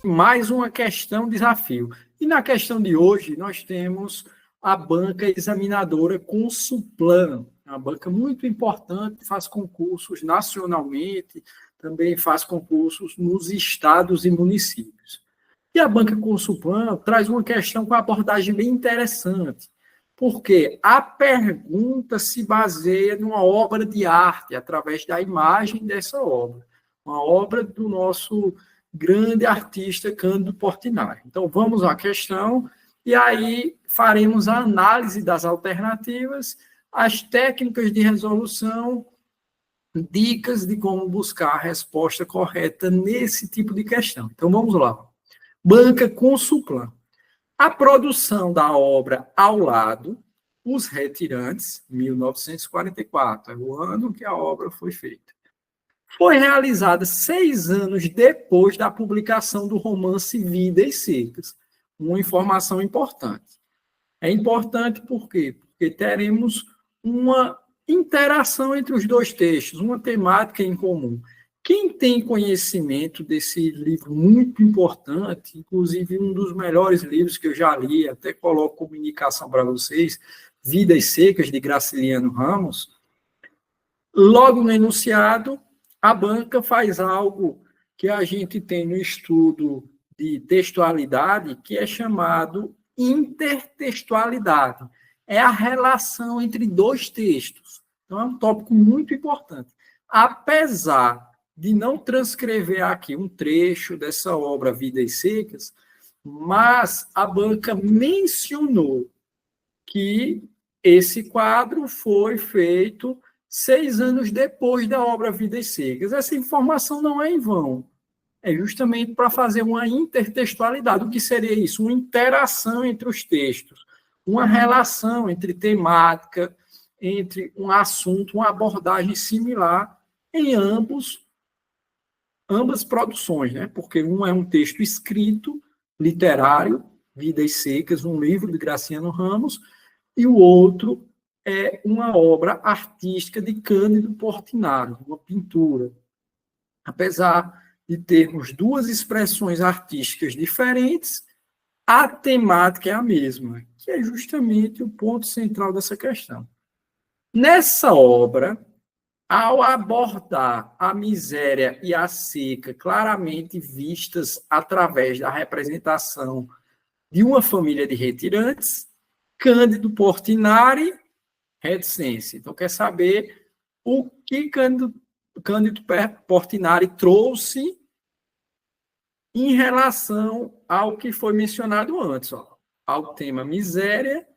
mais uma questão desafio. E na questão de hoje, nós temos a banca examinadora Consulplan, uma banca muito importante, faz concursos nacionalmente, também faz concursos nos estados e municípios. E a banca Consulplan traz uma questão com abordagem bem interessante, porque a pergunta se baseia numa obra de arte, através da imagem dessa obra, uma obra do nosso grande artista Cândido Portinari. Então, vamos à questão, e aí faremos a análise das alternativas, as técnicas de resolução, dicas de como buscar a resposta correta nesse tipo de questão. Então, vamos lá. Banca Consulplan. A produção da obra Ao Lado, Os Retirantes, 1944, é o ano que a obra foi feita. Foi realizada 6 anos depois da publicação do romance Vidas Secas. Uma informação importante. É importante por quê? Porque teremos uma interação entre os dois textos, uma temática em comum. Quem tem conhecimento desse livro muito importante, inclusive um dos melhores livros que eu já li, até coloco como indicação para vocês, Vidas Secas, de Graciliano Ramos, logo no enunciado, a banca faz algo que a gente tem no estudo de textualidade, que é chamado intertextualidade. É a relação entre dois textos. Então, é um tópico muito importante. Apesar de não transcrever aqui um trecho dessa obra Vidas Secas, mas a banca mencionou que esse quadro foi feito 6 anos depois da obra Vidas Secas. Essa informação não é em vão. É justamente para fazer uma intertextualidade. O que seria isso? Uma interação entre os textos, uma relação entre temática, entre um assunto, uma abordagem similar em ambas produções, né? Porque um é um texto escrito, literário, Vidas Secas, um livro de Graciliano Ramos, e o outro é uma obra artística de Cândido Portinari, uma pintura. Apesar de termos duas expressões artísticas diferentes, a temática é a mesma, que é justamente o ponto central dessa questão. Nessa obra, ao abordar a miséria e a seca claramente vistas através da representação de uma família de retirantes, Cândido Portinari, reticência. Então, quer saber o que Cândido Portinari trouxe em relação ao que foi mencionado antes, ó, ao tema miséria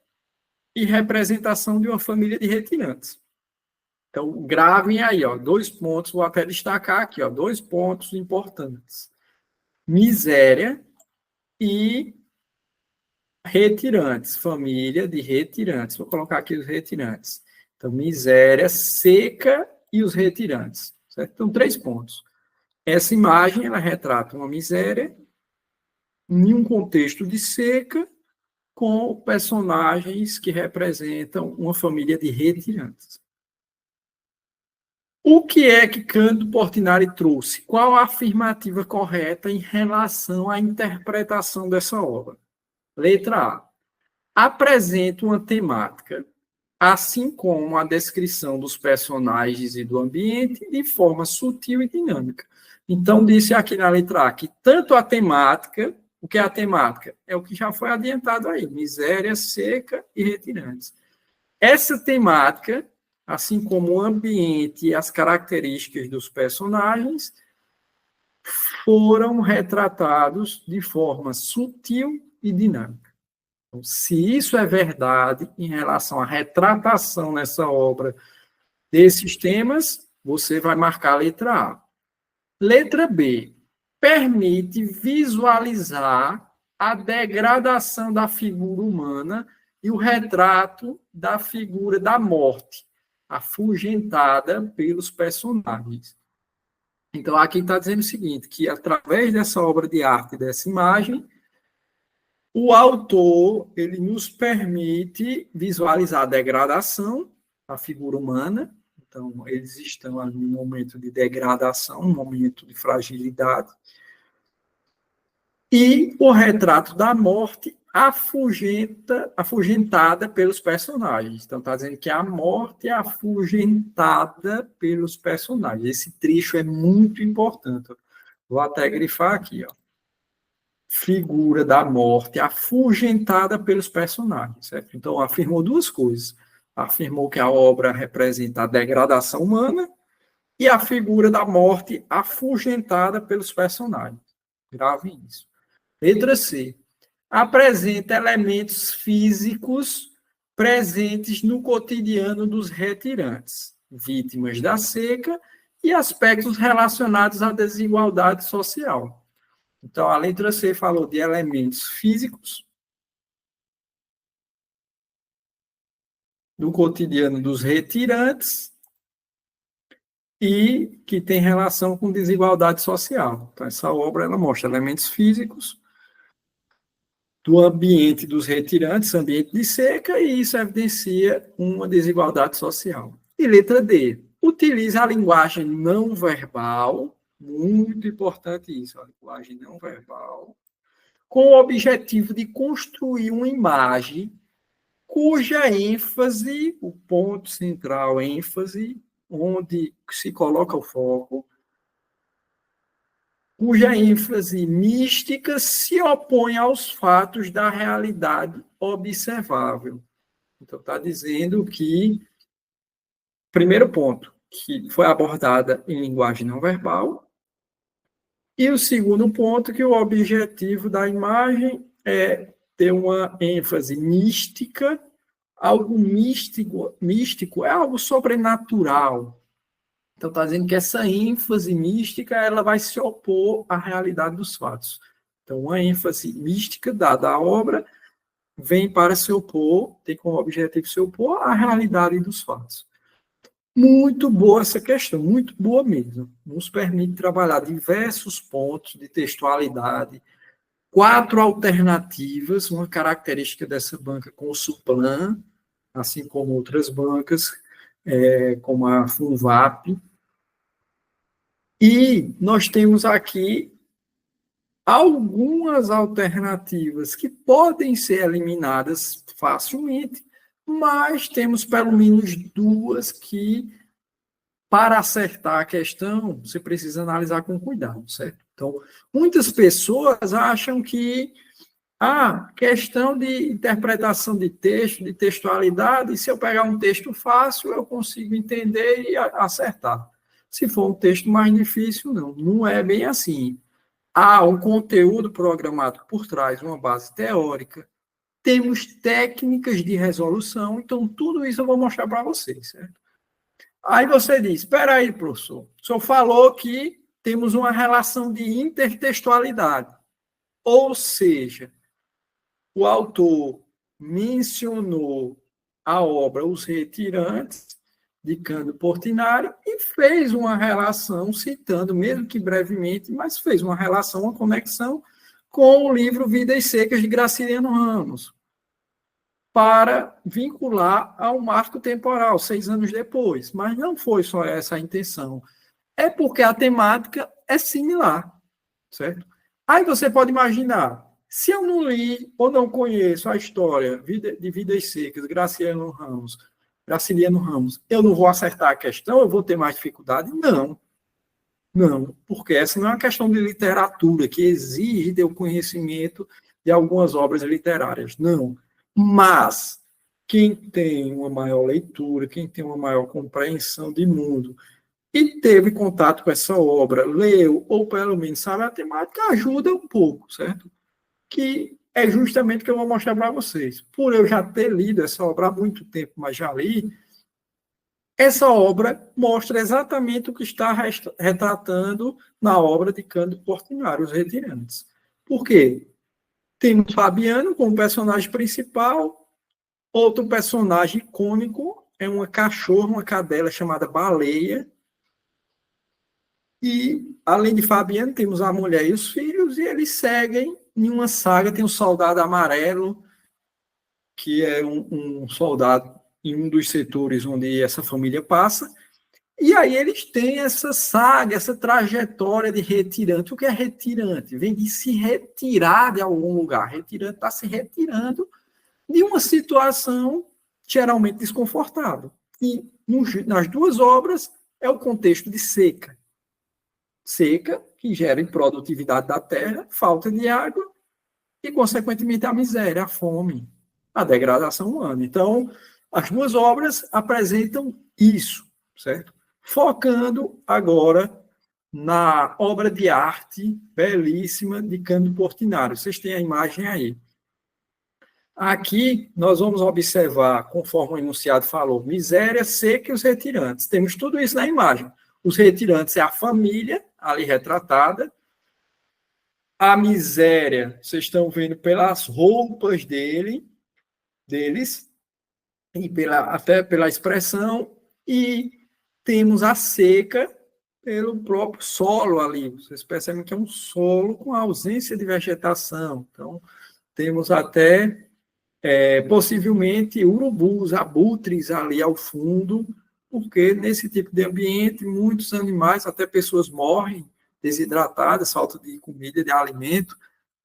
e representação de uma família de retirantes. Então, gravem aí, ó, 2 pontos, vou até destacar aqui, ó, 2 pontos importantes. Miséria e retirantes, família de retirantes. Vou colocar aqui os retirantes. Então, miséria, seca e os retirantes. Certo? Então, 3 pontos. Essa imagem, ela retrata uma miséria em um contexto de seca com personagens que representam uma família de retirantes. O que é que Cândido Portinari trouxe? Qual a afirmativa correta em relação à interpretação dessa obra? Letra A. Apresenta uma temática, assim como a descrição dos personagens e do ambiente, de forma sutil e dinâmica. Então, disse aqui na letra A que tanto a temática, o que é a temática? É o que já foi adiantado aí, miséria, seca e retirantes. Essa temática, assim como o ambiente e as características dos personagens, foram retratados de forma sutil e dinâmica. Então, se isso é verdade em relação à retratação nessa obra desses temas, você vai marcar a letra A. Letra B. Permite visualizar a degradação da figura humana e o retrato da figura da morte, afugentada pelos personagens. Então, aqui está dizendo o seguinte, que através dessa obra de arte, dessa imagem, o autor, ele nos permite visualizar a degradação da figura humana. Então, eles estão ali num momento de degradação, um momento de fragilidade. E o retrato da morte afugentada pelos personagens. Então, está dizendo que a morte é afugentada pelos personagens. Esse trecho é muito importante. Vou até grifar aqui, ó. Figura da morte afugentada pelos personagens, certo? Então, afirmou duas coisas. Afirmou que a obra representa a degradação humana e a figura da morte afugentada pelos personagens. Grave isso. Letra C. Apresenta elementos físicos presentes no cotidiano dos retirantes, vítimas da seca e aspectos relacionados à desigualdade social. Então, a letra C falou de elementos físicos do cotidiano dos retirantes e que tem relação com desigualdade social. Então, essa obra ela mostra elementos físicos do ambiente dos retirantes, ambiente de seca, e isso evidencia uma desigualdade social. E letra D, utiliza a linguagem não verbal, muito importante isso, a linguagem não verbal, com o objetivo de construir uma imagem cuja ênfase, o ponto central, ênfase, onde se coloca o foco, cuja ênfase mística se opõe aos fatos da realidade observável. Então, está dizendo que, primeiro ponto, que foi abordada em linguagem não verbal, e o segundo ponto, que o objetivo da imagem é ter uma ênfase mística, algo místico é algo sobrenatural. Então, está dizendo que essa ênfase mística ela vai se opor à realidade dos fatos. Então, uma ênfase mística dada à obra vem para se opor, tem como objetivo se opor à realidade dos fatos. Muito boa essa questão, muito boa mesmo. Nos permite trabalhar diversos pontos de textualidade, 4 alternativas, uma característica dessa banca com o Suplan, assim como outras bancas, como a Funvap. E nós temos aqui algumas alternativas que podem ser eliminadas facilmente, mas temos pelo menos duas que, para acertar a questão, você precisa analisar com cuidado, certo? Então, muitas pessoas acham que a questão de interpretação de texto, de textualidade, se eu pegar um texto fácil, eu consigo entender e acertar. Se for um texto mais difícil, não. Não é bem assim. Há um conteúdo programado por trás, uma base teórica, temos técnicas de resolução, então tudo isso eu vou mostrar para vocês, certo? Aí você diz, espera aí, professor, o senhor falou que temos uma relação de intertextualidade, ou seja, o autor mencionou a obra Os Retirantes, de Cândido Portinari, e fez uma relação, citando, mesmo que brevemente, mas fez uma relação, uma conexão com o livro Vidas Secas, de Graciliano Ramos, para vincular ao marco temporal, 6 anos depois. Mas não foi só essa a intenção. É porque a temática é similar, certo? Aí você pode imaginar, se eu não li ou não conheço a história de Vidas Secas, Graciliano Ramos, eu não vou acertar a questão, eu vou ter mais dificuldade? Não. Não, porque essa não é uma questão de literatura que exige ter o conhecimento de algumas obras literárias. Não. Mas quem tem uma maior leitura, quem tem uma maior compreensão de mundo e teve contato com essa obra, leu, ou pelo menos sabe a temática, ajuda um pouco, certo? Que é justamente o que eu vou mostrar para vocês. Por eu já ter lido essa obra há muito tempo, mas já li, essa obra mostra exatamente o que está retratando na obra de Cândido Portinari, Os Retirantes. Por quê? Temos Fabiano como personagem principal, outro personagem icônico é uma cachorra, uma cadela chamada Baleia, e, além de Fabiano, temos a mulher e os filhos, e eles seguem em uma saga, tem o Soldado Amarelo, que é um soldado em um dos setores onde essa família passa, E aí eles têm essa saga, essa trajetória de retirante. O que é retirante? Vem de se retirar de algum lugar. Retirante está se retirando de uma situação geralmente desconfortável. E nas duas obras é o contexto de seca. Seca, que gera improdutividade da terra, falta de água e, consequentemente, a miséria, a fome, a degradação humana. Então, as duas obras apresentam isso, certo? Focando agora na obra de arte belíssima de Cândido Portinari. Vocês têm a imagem aí. Aqui nós vamos observar, conforme o enunciado falou, miséria, seca e os retirantes. Temos tudo isso na imagem. Os retirantes é a família, ali retratada. A miséria, vocês estão vendo pelas roupas deles, e até pela expressão, e temos a seca pelo próprio solo ali. Vocês percebem que é um solo com ausência de vegetação. Então, temos até, possivelmente, urubus, abutres ali ao fundo, porque nesse tipo de ambiente, muitos animais, até pessoas morrem desidratadas, falta de comida, de alimento,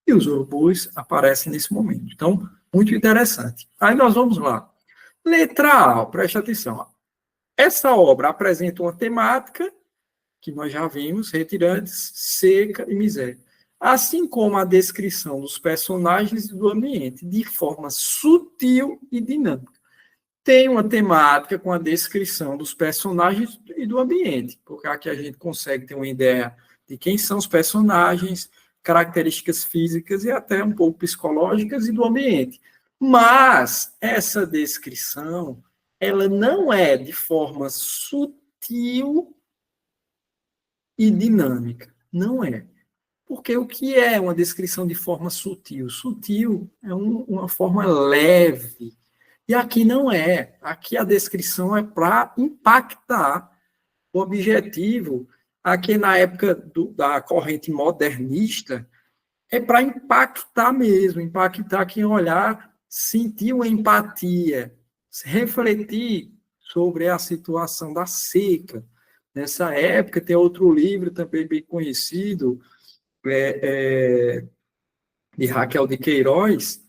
e os urubus aparecem nesse momento. Então, muito interessante. Aí nós vamos lá. Letra A, preste atenção. Essa obra apresenta uma temática, que nós já vimos, retirantes, seca e miséria. Assim como a descrição dos personagens e do ambiente, de forma sutil e dinâmica. Tem uma temática com a descrição dos personagens e do ambiente, porque aqui a gente consegue ter uma ideia de quem são os personagens, características físicas e até um pouco psicológicas e do ambiente. Mas essa descrição, ela não é de forma sutil e dinâmica. Não é. Porque o que é uma descrição de forma sutil? Sutil é uma forma leve. E aqui não é. Aqui a descrição é para impactar. O objetivo, aqui na época da corrente modernista, é para impactar mesmo, impactar quem olhar, sentir uma empatia, refletir sobre a situação da seca. Nessa época, tem outro livro também bem conhecido, de Raquel de Queiroz,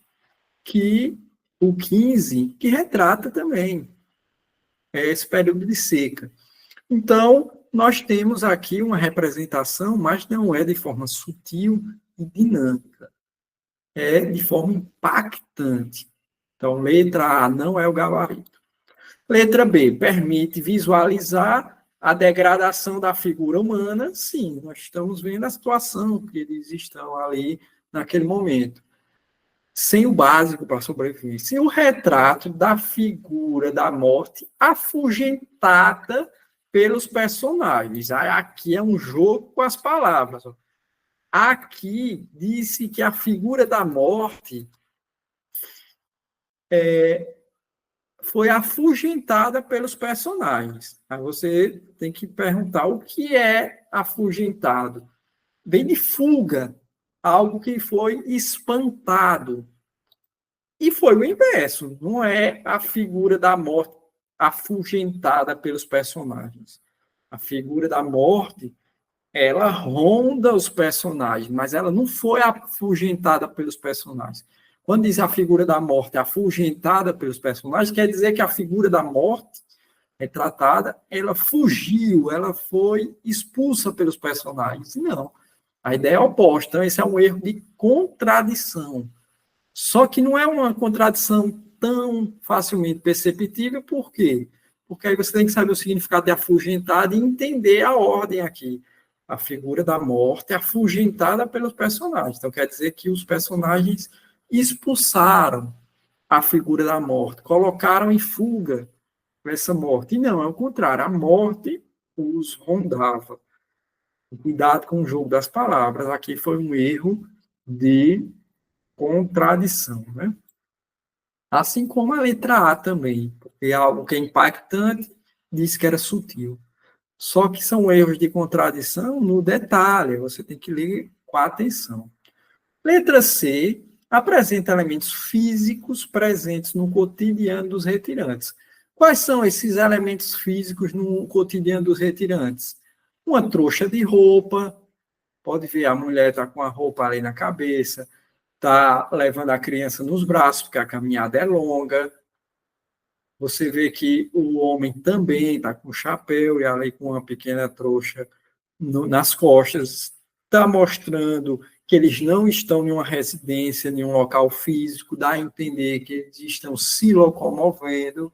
que o 15, que retrata também esse período de seca. Então, nós temos aqui uma representação, mas não é de forma sutil e dinâmica. É de forma impactante. Então, letra A não é o gabarito. Letra B, permite visualizar a degradação da figura humana. Sim, nós estamos vendo a situação que eles estão ali naquele momento. Sem o básico para sobreviver. Sem o retrato da figura da morte afugentada pelos personagens. Aqui é um jogo com as palavras. Aqui disse que a figura da morte foi afugentada pelos personagens. Aí você tem que perguntar o que é afugentado. Vem de fuga, algo que foi espantado. E foi o inverso, não é a figura da morte afugentada pelos personagens. A figura da morte, ela ronda os personagens, mas ela não foi afugentada pelos personagens. Quando diz a figura da morte afugentada pelos personagens, quer dizer que a figura da morte retratada, ela fugiu, ela foi expulsa pelos personagens. Não, a ideia é oposta. Então, esse é um erro de contradição. Só que não é uma contradição tão facilmente perceptível, por quê? Porque aí você tem que saber o significado de afugentado e entender a ordem aqui. A figura da morte é afugentada pelos personagens. Então, quer dizer que os personagens expulsaram a figura da morte, colocaram em fuga essa morte. E não, é o contrário, a morte os rondava. Cuidado com o jogo das palavras, aqui foi um erro de contradição, né? Assim como a letra A também, porque é algo que é impactante, disse que era sutil. Só que são erros de contradição no detalhe, você tem que ler com atenção. Letra C apresenta elementos físicos presentes no cotidiano dos retirantes. Quais são esses elementos físicos no cotidiano dos retirantes? Uma trouxa de roupa, pode ver, a mulher está com a roupa ali na cabeça, está levando a criança nos braços, porque a caminhada é longa. Você vê que o homem também está com chapéu e ali com uma pequena trouxa nas costas, está mostrando que eles não estão em uma residência, em um local físico, dá a entender que eles estão se locomovendo,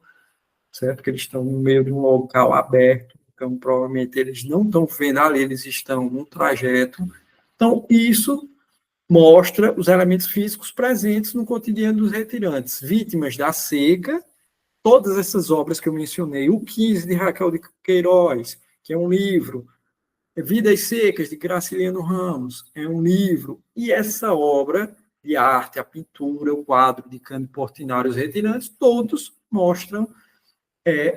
certo? Que eles estão no meio de um local aberto, então provavelmente eles não estão vendo ali, eles estão num trajeto. Então, isso mostra os elementos físicos presentes no cotidiano dos retirantes, vítimas da seca, todas essas obras que eu mencionei, o 15 de Raquel de Queiroz, que é um livro, Vidas Secas, de Graciliano Ramos, é um livro, e essa obra de arte, a pintura, o quadro de Cândido Portinari, os retirantes, todos mostram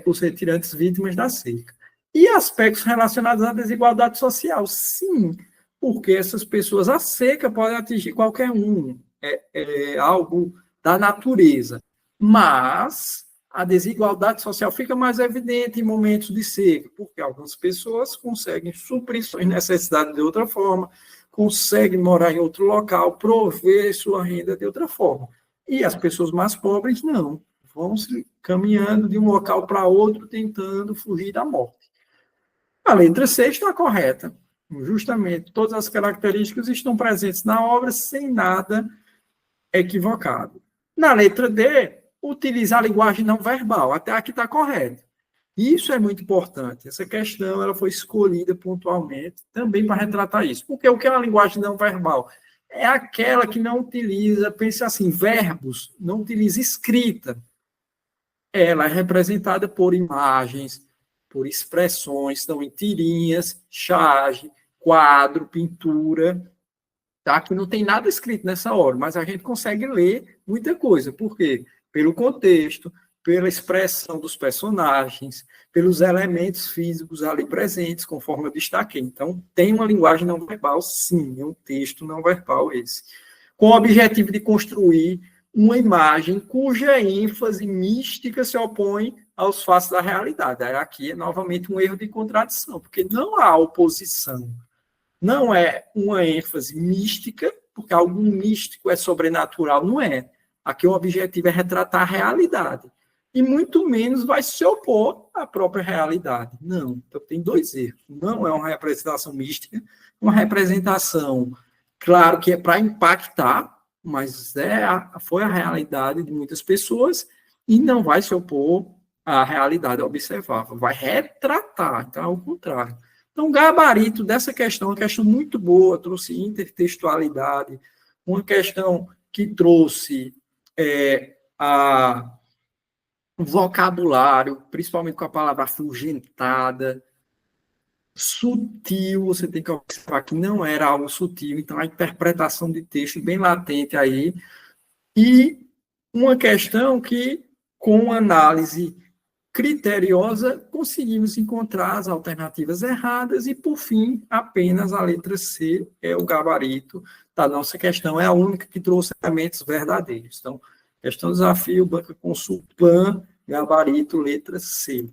os retirantes vítimas da seca. E aspectos relacionados à desigualdade social, sim, porque essas pessoas, a seca pode atingir qualquer um, é algo da natureza, mas a desigualdade social fica mais evidente em momentos de seca, porque algumas pessoas conseguem suprir suas necessidades de outra forma, conseguem morar em outro local, prover sua renda de outra forma. E as pessoas mais pobres não, vão se caminhando de um local para outro, tentando fugir da morte. A letra C está correta. Justamente, todas as características estão presentes na obra sem nada equivocado. Na letra D, utilizar a linguagem não verbal. Até aqui está correto. Isso é muito importante. Essa questão ela foi escolhida pontualmente também para retratar isso. Porque o que é uma linguagem não verbal? É aquela que não utiliza, pense assim, verbos, não utiliza escrita. Ela é representada por imagens, por expressões, estão em tirinhas, charge, quadro, pintura, tá? Que não tem nada escrito nessa hora, mas a gente consegue ler muita coisa. Por quê? Pelo contexto, pela expressão dos personagens, pelos elementos físicos ali presentes, conforme eu destaquei. Então, tem uma linguagem não verbal, sim, é um texto não verbal esse, com o objetivo de construir uma imagem cuja ênfase mística se opõe aos fatos da realidade. Aqui é novamente um erro de contradição, porque não há oposição. Não é uma ênfase mística, porque algo místico é sobrenatural, não é. Aqui o objetivo é retratar a realidade. E muito menos vai se opor à própria realidade. Não. Então tem dois erros. Não é uma representação mística, uma representação, claro que é para impactar, mas foi a realidade de muitas pessoas e não vai se opor à realidade observável, vai retratar, então é o contrário. Então, o gabarito dessa questão é uma questão muito boa, trouxe intertextualidade, uma questão que trouxe vocabulário, principalmente com a palavra afugentada, sutil, você tem que observar que não era algo sutil, então a interpretação de texto bem latente aí, e uma questão que, com análise criteriosa, conseguimos encontrar as alternativas erradas e, por fim, apenas a letra C é o gabarito da nossa questão, é a única que trouxe elementos verdadeiros. Então, questão desafio, banca consulta, gabarito, letra C.